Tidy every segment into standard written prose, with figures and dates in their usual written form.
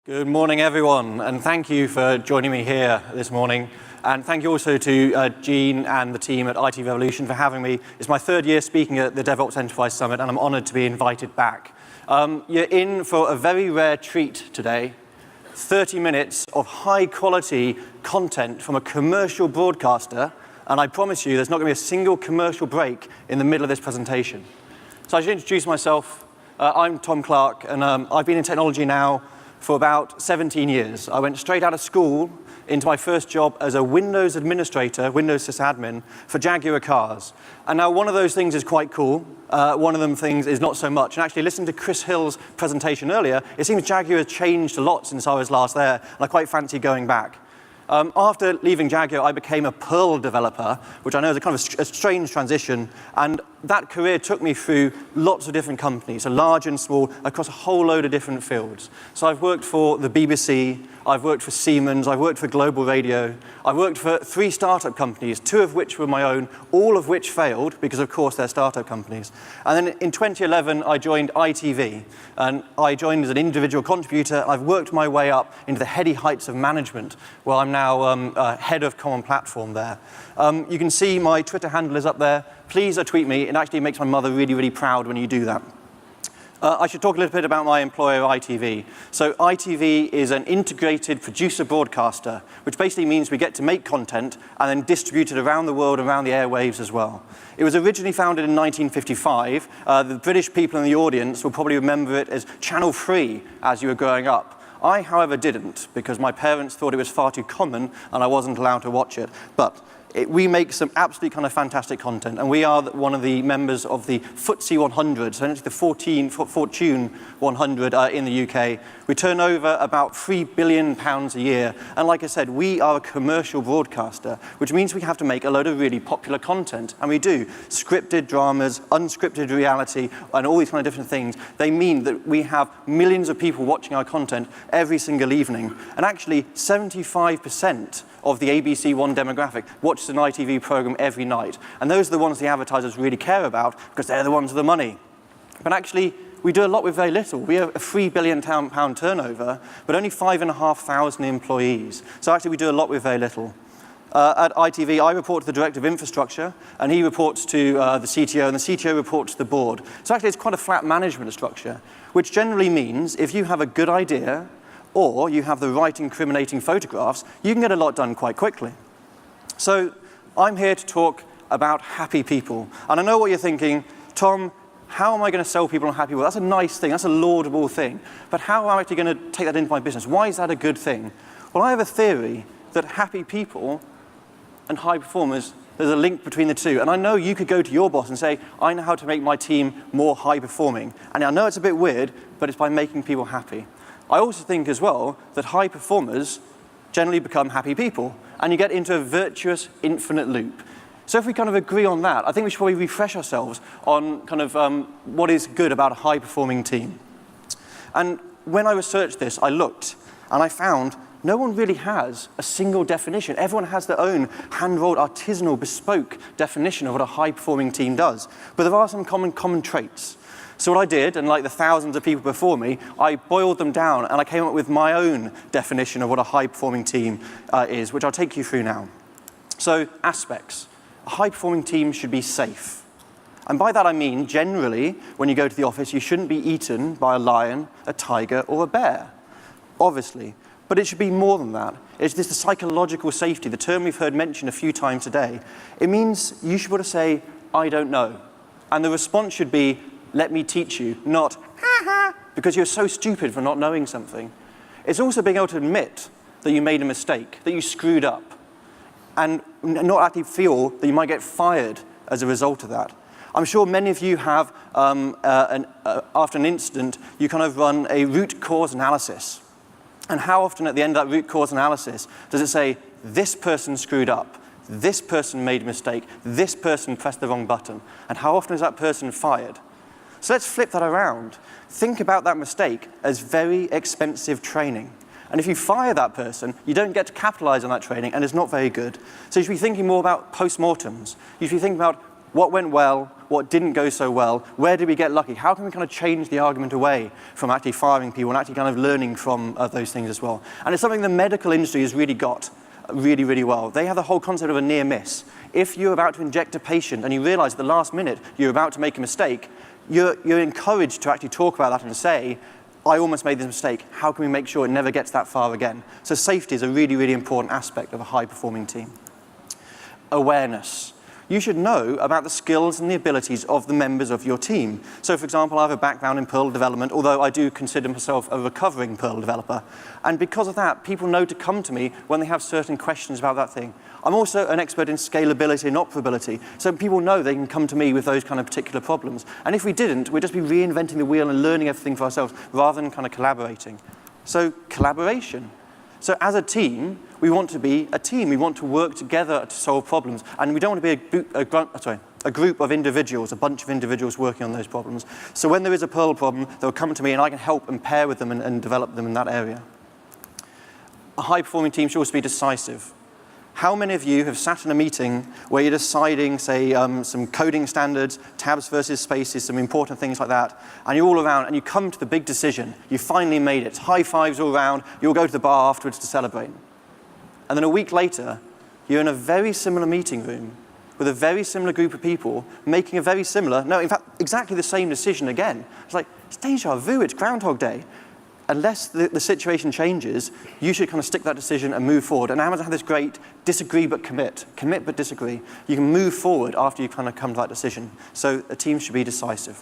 Good morning, everyone, and thank you for joining me here this morning. And thank you also to Gene and the team at ITV Evolution for having me. It's my third year speaking at the DevOps Enterprise Summit, and I'm honored to be invited back. You're in for a very rare treat today. 30 minutes of high-quality content from a commercial broadcaster, and I promise you there's not going to be a single commercial break in the middle of this presentation. So I should introduce myself. I'm Tom Clark, and I've been in technology now for about 17 years. I went straight out of school into my first job as a Windows administrator, Windows sysadmin, for Jaguar Cars. And now one of those things is quite cool. One of them things is not so much. And actually, listening to Chris Hill's presentation earlier, it seems Jaguar has changed a lot since I was last there, and I quite fancy going back. After leaving Jaguar, I became a Perl developer, which I know is a kind of a strange transition, and that career took me through lots of different companies, so large and small, across a whole load of different fields. So I've worked for the BBC, I've worked for Siemens, I've worked for Global Radio, I've worked for 3 startup companies, 2 of which were my own, all of which failed, because of course they're startup companies. And then in 2011, I joined ITV, and I joined as an individual contributor. I've worked my way up into the heady heights of management, where I'm now head of Common Platform there. You can see my Twitter handle is up there. Please tweet me. It actually makes my mother really, really proud when you do that. I should talk a little bit about my employer, ITV. So ITV is an integrated producer broadcaster, which basically means we get to make content and then distribute it around the world, around the airwaves as well. It was originally founded in 1955. The British people in the audience will probably remember it as Channel 3 as you were growing up. I, however, didn't, because my parents thought it was far too common and I wasn't allowed to watch it. But we make some absolutely kind of fantastic content, and we are one of the members of the FTSE 100, so actually the Fortune 100 in the UK. We turn over about £3 billion a year, and like I said, we are a commercial broadcaster, which means we have to make a load of really popular content, and we do. Scripted dramas, unscripted reality, and all these kind of different things. They mean that we have millions of people watching our content every single evening, and actually 75% of the ABC One demographic watches an ITV program every night. And those are the ones the advertisers really care about because they're the ones with the money. But actually, we do a lot with very little. We have a £3 billion turnover, but only 5,500 employees. So actually, we do a lot with very little. At ITV, I report to the Director of Infrastructure, and he reports to the CTO, and the CTO reports to the board. So actually, it's quite a flat management structure, which generally means if you have a good idea, or you have the right incriminating photographs, you can get a lot done quite quickly. So I'm here to talk about happy people. And I know what you're thinking, Tom, how am I going to sell people on happy people? That's a nice thing, that's a laudable thing. But how am I actually going to take that into my business? Why is that a good thing? Well, I have a theory that happy people and high performers, there's a link between the two. And I know you could go to your boss and say, I know how to make my team more high performing. And I know it's a bit weird, but it's by making people happy. I also think as well that high performers generally become happy people, and you get into a virtuous infinite loop. So if we kind of agree on that, I think we should probably refresh ourselves on kind of what is good about a high performing team. And when I researched this, I looked and I found no one really has a single definition. Everyone has their own hand-rolled, artisanal, bespoke definition of what a high performing team does. But there are some common traits. So what I did, and like the thousands of people before me, I boiled them down and I came up with my own definition of what a high-performing team is, which I'll take you through now. So, aspects. A high-performing team should be safe. And by that I mean, generally, when you go to the office, you shouldn't be eaten by a lion, a tiger, or a bear. Obviously. But it should be more than that. It's this the psychological safety, the term we've heard mentioned a few times today. It means you should be able to say, I don't know. And the response should be, let me teach you, not, ha ha, because you're so stupid for not knowing something. It's also being able to admit that you made a mistake, that you screwed up, and not actually feel that you might get fired as a result of that. I'm sure many of you have, after an incident, you kind of run a root cause analysis. And how often at the end of that root cause analysis does it say, this person screwed up, this person made a mistake, this person pressed the wrong button, and how often is that person fired? So let's flip that around. Think about that mistake as very expensive training. And if you fire that person, you don't get to capitalize on that training, and it's not very good. So you should be thinking more about post-mortems. You should be thinking about What went well? What didn't go so well? Where did we get lucky? How can we kind of change the argument away from actually firing people and actually kind of learning from those things as well? And it's something the medical industry has really got really, really well. They have the whole concept of a near miss. If you're about to inject a patient and you realize at the last minute you're about to make a mistake, you're encouraged to actually talk about that and say, I almost made this mistake. How can we make sure it never gets that far again? So safety is a really, really important aspect of a high-performing team. Awareness. You should know about the skills and the abilities of the members of your team. So, for example, I have a background in Perl development, although I do consider myself a recovering Perl developer. And because of that, people know to come to me when they have certain questions about that thing. I'm also an expert in scalability and operability, so people know they can come to me with those kind of particular problems. And if we didn't, we'd just be reinventing the wheel and learning everything for ourselves rather than kind of collaborating. So, collaboration. So as a team, we want to be a team. We want to work together to solve problems. And we don't want to be a group of individuals, a bunch of individuals working on those problems. So when there is a Perl problem, they'll come to me and I can help and pair with them and develop them in that area. A high-performing team should also be decisive. How many of you have sat in a meeting where you're deciding, say, some coding standards, tabs versus spaces, some important things like that, and you're all around and you come to the big decision, you finally made it, high fives all around, you'll go to the bar afterwards to celebrate. And then a week later, you're in a very similar meeting room with a very similar group of people making a very similar, no, in fact, exactly the same decision again. It's like, it's deja vu, it's Groundhog Day. Unless the situation changes, you should kind of stick that decision and move forward. And Amazon had this great disagree but commit but disagree. You can move forward after you kind of come to that decision. So a team should be decisive.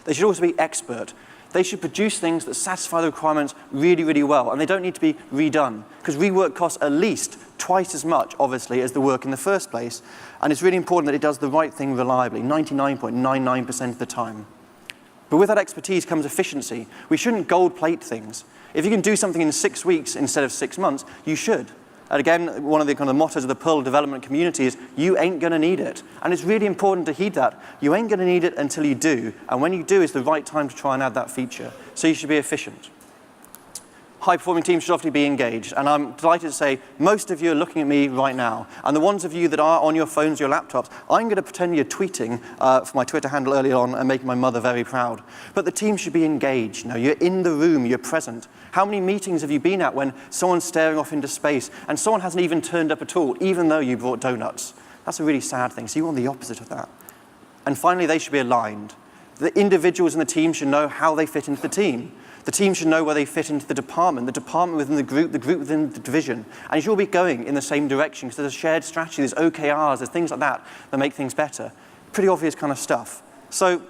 They should also be expert. They should produce things that satisfy the requirements really, really well, and they don't need to be redone, because rework costs at least twice as much, obviously, as the work in the first place. And it's really important that it does the right thing reliably, 99.99% of the time. But with that expertise comes efficiency. We shouldn't gold plate things. If you can do something in 6 weeks instead of 6 months, you should. And again, one of the kind of mottos of the Perl development community is, you ain't gonna need it. And it's really important to heed that. You ain't gonna need it until you do. And when you do, it's the right time to try and add that feature. So you should be efficient. High-performing teams should often be engaged. And I'm delighted to say most of you are looking at me right now. And the ones of you that are on your phones, your laptops, I'm going to pretend you're tweeting for my Twitter handle early on and making my mother very proud. But the team should be engaged. You know, you're in the room, you're present. How many meetings have you been at when someone's staring off into space and someone hasn't even turned up at all, even though you brought donuts? That's a really sad thing. So you want the opposite of that. And finally, they should be aligned. The individuals in the team should know how they fit into the team. The team should know where they fit into the department within the group within the division. And you should all be going in the same direction, because there's a shared strategy, there's OKRs, there's things like that make things better. Pretty obvious kind of stuff. So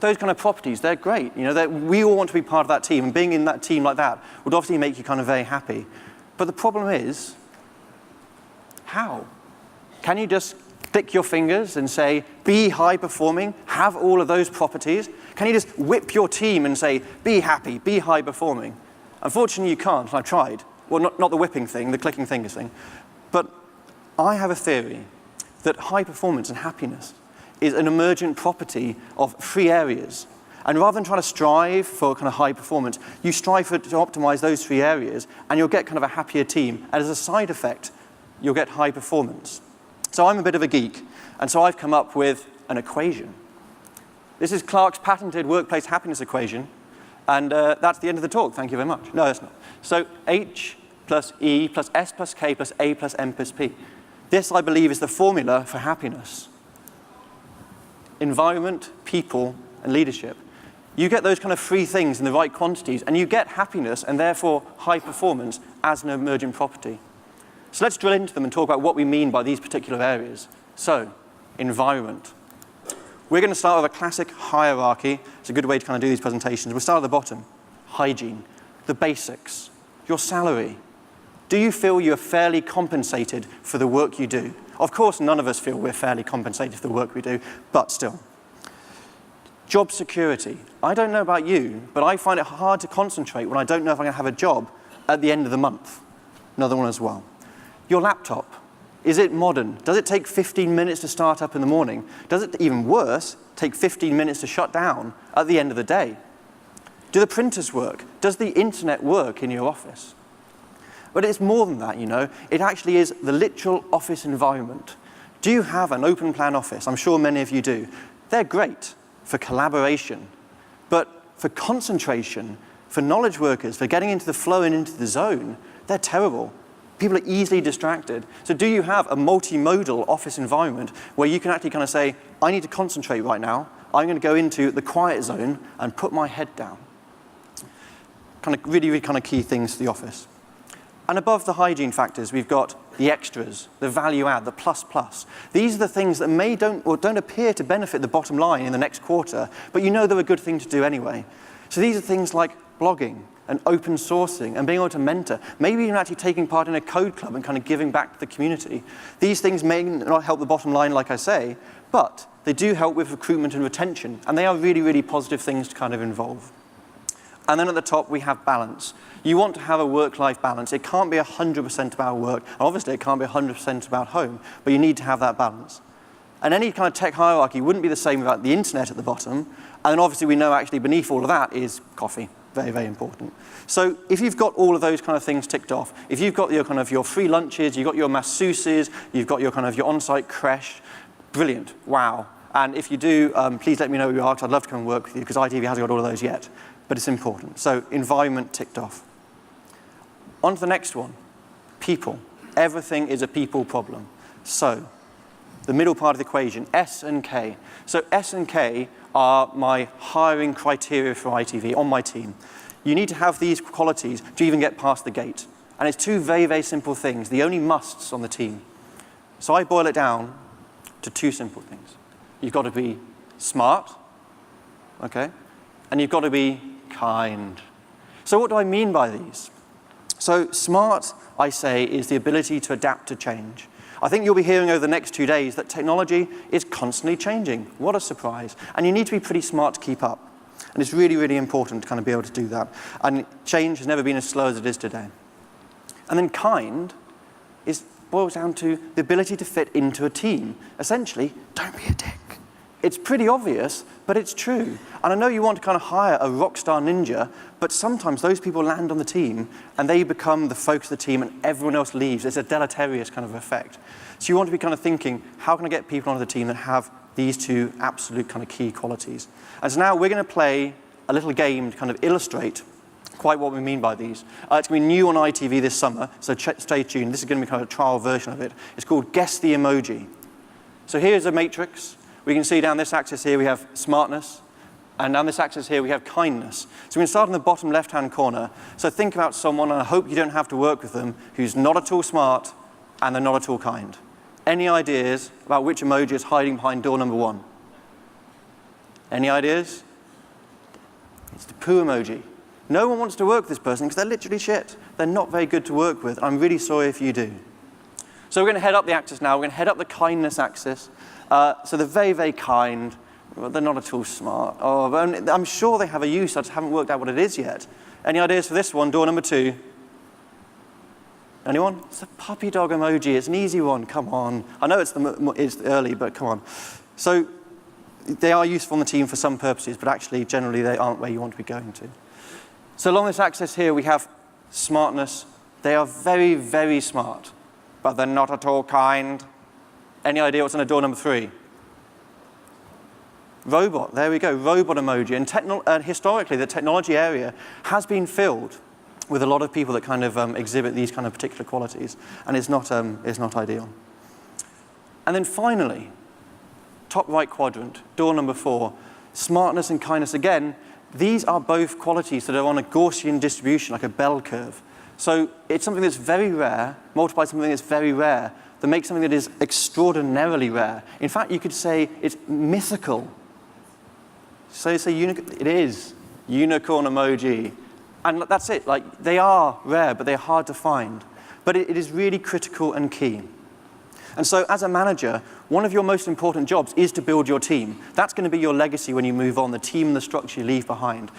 those kind of properties, they're great. You know, we all want to be part of that team, and being in that team like that would obviously make you kind of very happy. But the problem is, how? Can you just click your fingers and say, be high performing, have all of those properties? Can you just whip your team and say, be happy, be high performing? Unfortunately, you can't, and I've tried. Well, not the whipping thing, the clicking fingers thing. But I have a theory that high performance and happiness is an emergent property of 3 areas. And rather than trying to strive for kind of high performance, you strive to optimize those 3 areas, and you'll get kind of a happier team. And as a side effect, you'll get high performance. So I'm a bit of a geek, and so I've come up with an equation. This is Clark's patented workplace happiness equation, and that's the end of the talk. Thank you very much. No, that's not. So H plus E plus S plus K plus A plus M plus P. This, I believe, is the formula for happiness. Environment, people, and leadership. You get those kind of 3 things in the right quantities, and you get happiness and therefore high performance as an emergent property. So let's drill into them and talk about what we mean by these particular areas. So, environment. We're going to start with a classic hierarchy. It's a good way to kind of do these presentations. We'll start at the bottom. Hygiene, the basics, your salary. Do you feel you're fairly compensated for the work you do? Of course, none of us feel we're fairly compensated for the work we do, but still. Job security. I don't know about you, but I find it hard to concentrate when I don't know if I'm going to have a job at the end of the month. Another one as well. Your laptop, is it modern? Does it take 15 minutes to start up in the morning? Does it, even worse, take 15 minutes to shut down at the end of the day? Do the printers work? Does the internet work in your office? But it's more than that, you know. It actually is the literal office environment. Do you have an open plan office? I'm sure many of you do. They're great for collaboration, but for concentration, for knowledge workers, for getting into the flow and into the zone, they're terrible. People are easily distracted. So do you have a multimodal office environment where you can actually kind of say, I need to concentrate right now. I'm going to go into the quiet zone and put my head down. Kind of really, really kind of key things to the office. And above the hygiene factors, we've got the extras, the value add, the plus plus. These are the things that don't appear to benefit the bottom line in the next quarter, but you know they're a good thing to do anyway. So these are things like blogging and open sourcing and being able to mentor, maybe even actually taking part in a code club and kind of giving back to the community. These things may not help the bottom line, like I say, but they do help with recruitment and retention, and they are really, really positive things to kind of involve. And then at the top, we have balance. You want to have a work-life balance. It can't be 100% about work, and obviously it can't be 100% about home, but you need to have that balance. And any kind of tech hierarchy wouldn't be the same without the internet at the bottom, and then obviously we know actually beneath all of that is coffee. Very, very important. So if you've got all of those kind of things ticked off, if you've got your kind of your free lunches, you've got your masseuses, you've got your kind of your on-site creche, brilliant, wow. And if you do, please let me know who you are, because I'd love to come and work with you, because ITV hasn't got all of those yet. But it's important. So environment ticked off. On to the next one, people. Everything is a people problem. So the middle part of the equation, S and K. So S and K are my hiring criteria for ITV on my team. You need to have these qualities to even get past the gate. And it's two very, very simple things, the only musts on the team. So I boil it down to two simple things. You've got to be smart, okay? And you've got to be kind. So what do I mean by these? So smart, I say, is the ability to adapt to change. I think you'll be hearing over the next 2 days that technology is constantly changing. What a surprise. And you need to be pretty smart to keep up. And it's really, really important to kind of be able to do that. And change has never been as slow as it is today. And then kind boils down to the ability to fit into a team. Essentially, don't be a dick. It's pretty obvious, but it's true. And I know you want to kind of hire a rock star ninja, but sometimes those people land on the team and they become the focus of the team and everyone else leaves. It's a deleterious kind of effect. So you want to be kind of thinking, how can I get people onto the team that have these two absolute kind of key qualities? And so now we're going to play a little game to kind of illustrate quite what we mean by these. It's going to be new on ITV this summer, so stay tuned. This is going to be kind of a trial version of it. It's called Guess the Emoji. So here's a matrix. We can see down this axis here we have smartness, and down this axis here we have kindness. So we're going to start in the bottom left-hand corner. So think about someone, and I hope you don't have to work with them, who's not at all smart and they're not at all kind. Any ideas about which emoji is hiding behind door number 1? Any ideas? It's the poo emoji. No one wants to work with this person because they're literally shit. They're not very good to work with. I'm really sorry if you do. So we're going to head up the axis now. We're going to head up the kindness axis. So they're very, very kind. Well, they're not at all smart. Oh, I'm sure they have a use. I just haven't worked out what it is yet. Any ideas for this one? Door number 2. Anyone? It's a puppy dog emoji. It's an easy one. Come on. I know it's early, but come on. So they are useful on the team for some purposes, but actually, generally, they aren't where you want to be going to. So along this axis here, we have smartness. They are very, very smart, but they're not at all kind. Any idea what's on a door number 3? Robot, there we go, robot emoji. And historically, the technology area has been filled with a lot of people that kind of exhibit these kind of particular qualities, and it's not ideal. And then finally, top right quadrant, door number 4, smartness and kindness again. These are both qualities that are on a Gaussian distribution, like a bell curve. So it's something that's very rare, multiplied something that's very rare, that makes something that is extraordinarily rare. In fact, you could say it's mythical. So you say it is unicorn emoji. And that's it. Like, they are rare, but they're hard to find. But it is really critical and key. And so as a manager, one of your most important jobs is to build your team. That's going to be your legacy when you move on, the team and the structure you leave behind.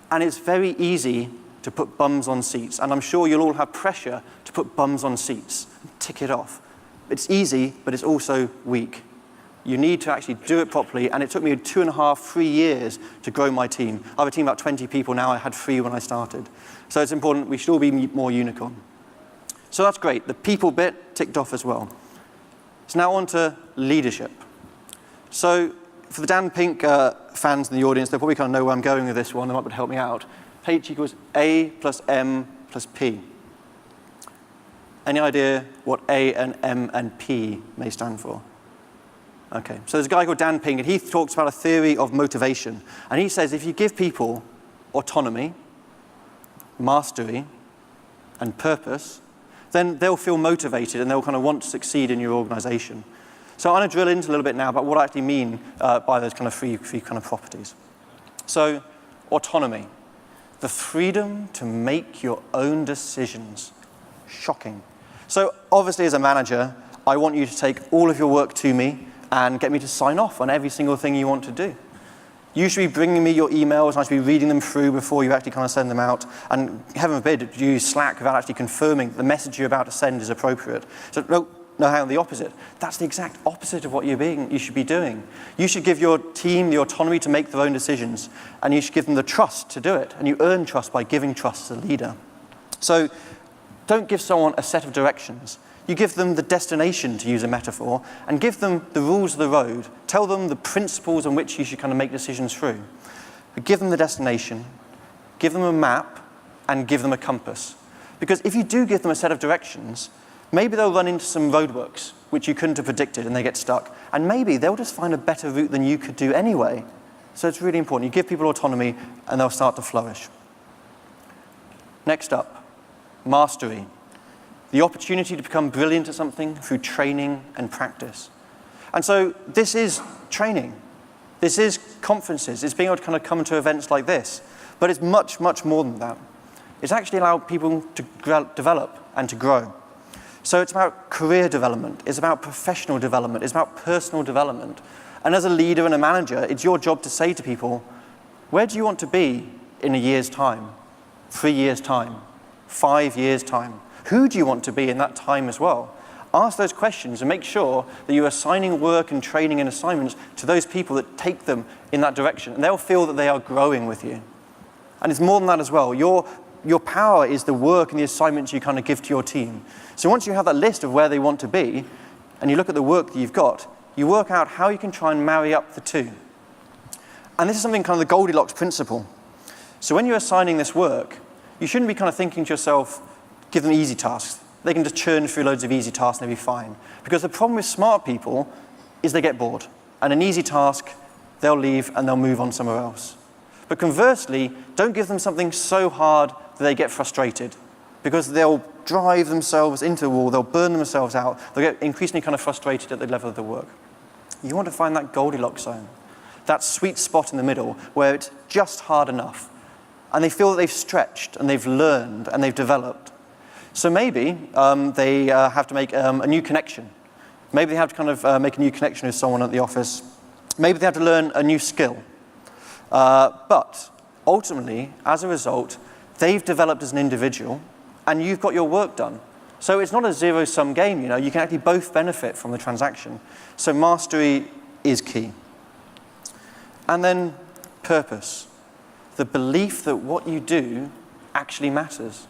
And it's very easy to put bums on seats. And I'm sure you'll all have pressure to put bums on seats and tick it off. It's easy, but it's also weak. You need to actually do it properly. And it took me 2.5, 3 years to grow my team. I have a team of about 20 people now. I had 3 when I started. So it's important. We should all be more unicorn. So that's great. The people bit ticked off as well. So now on to leadership. So for the Dan Pink fans in the audience, they'll probably kind of know where I'm going with this one. They might be able to help me out. H equals A plus M plus P. Any idea what A and M and P may stand for? Okay, so there's a guy called Dan Pink, and he talks about a theory of motivation. And he says if you give people autonomy, mastery, and purpose, then they'll feel motivated and they'll kind of want to succeed in your organization. So I'm going to drill into a little bit now about what I actually mean by those kind of three kind of properties. So autonomy, the freedom to make your own decisions. Shocking. So obviously as a manager, I want you to take all of your work to me and get me to sign off on every single thing you want to do. You should be bringing me your emails, and I should be reading them through before you actually kind of send them out. And heaven forbid, you use Slack without actually confirming the message you're about to send is appropriate. So no, hang on, the opposite. That's the exact opposite of what you should be doing. You should give your team the autonomy to make their own decisions, and you should give them the trust to do it. And you earn trust by giving trust as a leader. So don't give someone a set of directions. You give them the destination, to use a metaphor, and give them the rules of the road. Tell them the principles on which you should kind of make decisions through. But give them the destination, give them a map, and give them a compass. Because if you do give them a set of directions, maybe they'll run into some roadworks, which you couldn't have predicted, and they get stuck. And maybe they'll just find a better route than you could do anyway. So it's really important. You give people autonomy, and they'll start to flourish. Next up, mastery. The opportunity to become brilliant at something through training and practice. And so this is training. This is conferences. It's being able to kind of come to events like this. But it's much, much more than that. It's actually allowed people to develop and to grow. So it's about career development. It's about professional development. It's about personal development. And as a leader and a manager, it's your job to say to people, where do you want to be in a year's time, 3 years' time, 5 years' time? Who do you want to be in that time as well? Ask those questions and make sure that you're assigning work and training and assignments to those people that take them in that direction. And they'll feel that they are growing with you. And it's more than that as well. Your power is the work and the assignments you kind of give to your team. So once you have that list of where they want to be, and you look at the work that you've got, you work out how you can try and marry up the two. And this is something kind of the Goldilocks principle. So when you're assigning this work, you shouldn't be kind of thinking to yourself, give them easy tasks. They can just churn through loads of easy tasks and they'll be fine. Because the problem with smart people is they get bored. And an easy task, they'll leave and they'll move on somewhere else. But conversely, don't give them something so hard that they get frustrated. Because they'll drive themselves into the wall, they'll burn themselves out, they'll get increasingly kind of frustrated at the level of the work. You want to find that Goldilocks zone, that sweet spot in the middle where it's just hard enough. And they feel that they've stretched and they've learned and they've developed. So maybe they have to make a new connection. Maybe they have to kind of make a new connection with someone at the office. Maybe they have to learn a new skill. But ultimately, as a result, they've developed as an individual, and you've got your work done. So it's not a zero-sum game, you know. You can actually both benefit from the transaction. So mastery is key. And then purpose. The belief that what you do actually matters.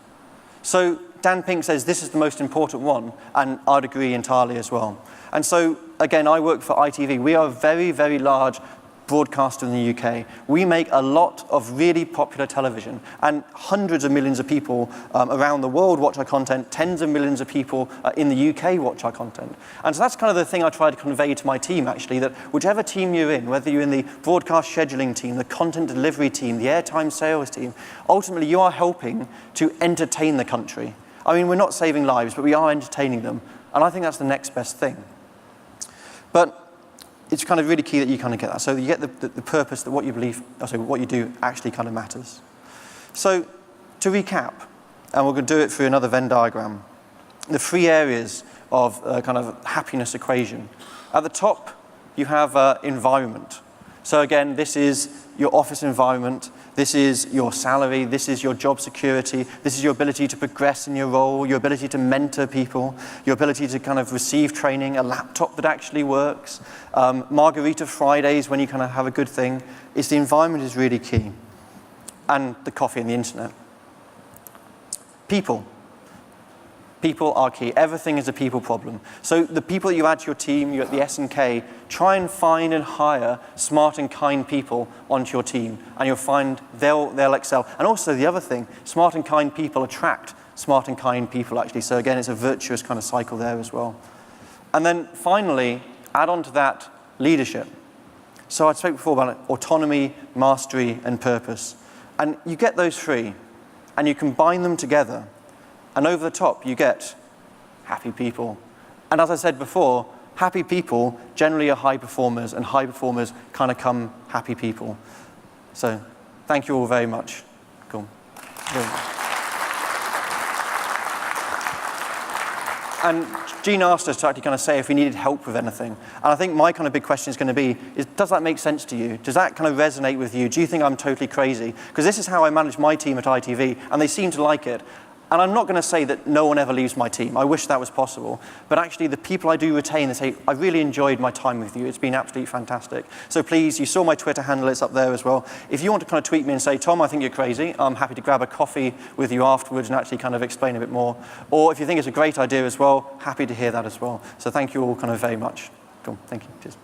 So Dan Pink says this is the most important one, and I'd agree entirely as well. And so, again, I work for ITV. We are a very, very large broadcaster in the UK. We make a lot of really popular television, and hundreds of millions of people around the world watch our content. Tens of millions of people in the UK watch our content. And so that's kind of the thing I try to convey to my team, actually, that whichever team you're in, whether you're in the broadcast scheduling team, the content delivery team, the airtime sales team, ultimately you are helping to entertain the country. I mean, we're not saving lives, but we are entertaining them. And I think that's the next best thing. But it's kind of really key that you kind of get that. So you get the purpose that what you believe, sorry, what you do actually kind of matters. So to recap, and we're going to do it through another Venn diagram, the 3 areas of kind of happiness equation. At the top, you have environment. So again, this is your office environment. This is your salary. This is your job security. This is your ability to progress in your role, your ability to mentor people, your ability to kind of receive training, a laptop that actually works, Margarita Fridays when you kind of have a good thing. It's the environment is really key. And the coffee and the internet. People. People are key. Everything is a people problem. So the people that you add to your team, you're at the S&K, try and find and hire smart and kind people onto your team, and you'll find they'll excel. And also the other thing, smart and kind people attract smart and kind people, actually. So again, it's a virtuous kind of cycle there as well. And then finally, add on to that leadership. So I spoke before about autonomy, mastery, and purpose. And you get those three, and you combine them together, and over the top, you get happy people. And as I said before, happy people generally are high performers, and high performers kind of come happy people. So thank you all very much. Cool. And Jean asked us to actually kind of say if we needed help with anything. And I think my kind of big question is going to be, does that make sense to you? Does that kind of resonate with you? Do you think I'm totally crazy? Because this is how I manage my team at ITV, and they seem to like it. And I'm not going to say that no one ever leaves my team. I wish that was possible. But actually, the people I do retain, they say, I really enjoyed my time with you. It's been absolutely fantastic. So please, you saw my Twitter handle. It's up there as well. If you want to kind of tweet me and say, Tom, I think you're crazy, I'm happy to grab a coffee with you afterwards and actually kind of explain a bit more. Or if you think it's a great idea as well, happy to hear that as well. So thank you all kind of very much. Cool. Thank you. Cheers.